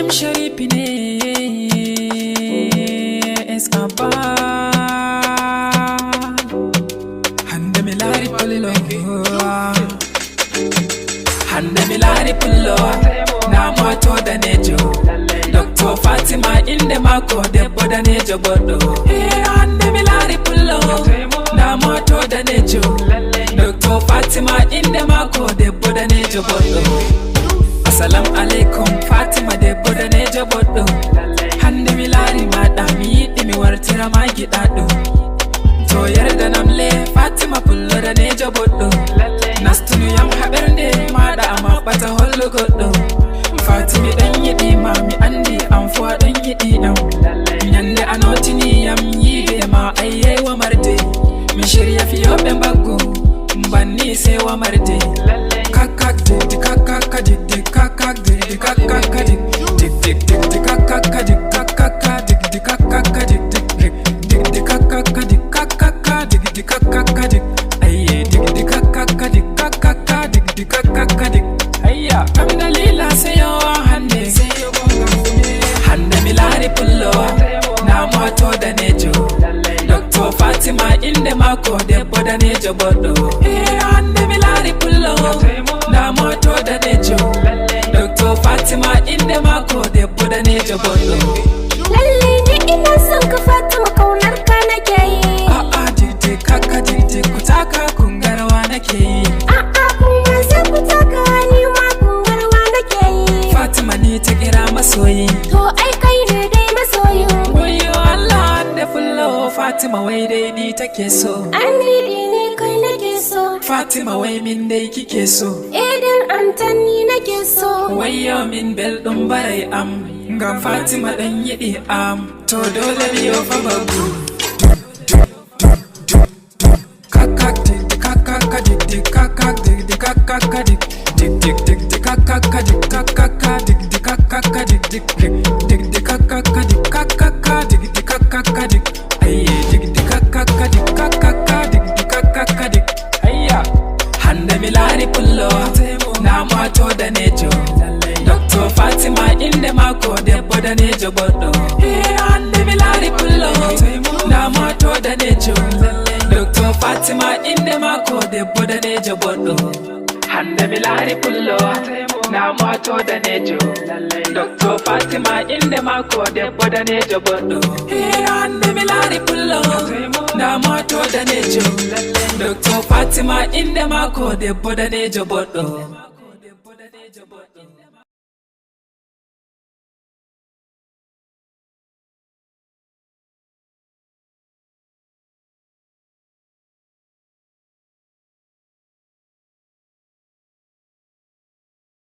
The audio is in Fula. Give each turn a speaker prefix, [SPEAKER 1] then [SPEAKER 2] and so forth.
[SPEAKER 1] M Sharifine Escapa Hande Melari Pullo Hande Melari Pullo Na mato da nejo Dr. Fatima inde mako debbo da nejo boddo Hande Melari Pullo Na mato da nejo Dr. Fatima inde mako debbo da nejo boddo Assalamu alaikum Fatima debbo da nejo boddo Hande Melari maɗa mi yiɗi mi wartira ma giɗaɗo to yarda namle Fatima Pullo da nejo boddo nastunu yam haɓernde maɗa a maɓɓata hollo goɗɗo Fatimi ɗon yiɗi ma mi andi an fu aɗon yiɗi am nyande a notini yam yiide ma ayyey wamarde mi shirya fiyoɓe mbaggu banni se wamarde kakak didi kakaka didi kakak didi kakaka didi dik didi kakaka didi kakaka didi kakaka didi didi kakaka didi kakaka didi kakaka didi ayye didi kakaka didi kakaka didi kakaka didi ayya kam dalila seyo hande seyo Hande Melari Pullo na mato da nejo Dr. Fatima inde mako debbo da nejo boddo Hande Melari Pullo na mato da nejo Dr. Fatima inde mako debbo da nejo boddo
[SPEAKER 2] lalle ni ina son ka Fatima kaunar ka nake yi
[SPEAKER 1] a'a didi kaka didi kutaka kungarwa nake yi
[SPEAKER 2] a'a kuma sai ku taka ni ma kungarwa nake yi
[SPEAKER 1] Fatima ni ta kira masoyi
[SPEAKER 2] to ai kai ne dai masoyin
[SPEAKER 1] wayo Allah Hande Pullo Fatima wai dai ni take so
[SPEAKER 2] amiri ne kai nake so
[SPEAKER 1] Fatima wai min dai kike so
[SPEAKER 2] idan antani nake so
[SPEAKER 1] wayo min belɗum barai am ngam Fatima ɗan yiɗi am to dole mi yo fa babu kakak didi kakaka didi kakak didi kakaka didi dik didi kakaka didi kakaka didi kakaka didi didi kakaka didi kakaka didi kakaka didi ayye didi kakaka didi kakaka didi kakaka didi ayya Hande Melari Pullo na mato da nejo Dr. Fatima inde mako debbo da nejo boddo Hande Melari Pullo na mato da nejo Dr. Fatima inde mako debbo da nejo boddo Hande Melari Pullo na mato da nejo Dr. Fatima inde mako debbo da nejo boddo Hande Melari Pullo na mato da nejo Dr. Fatima inde mako debbo da nejo boddo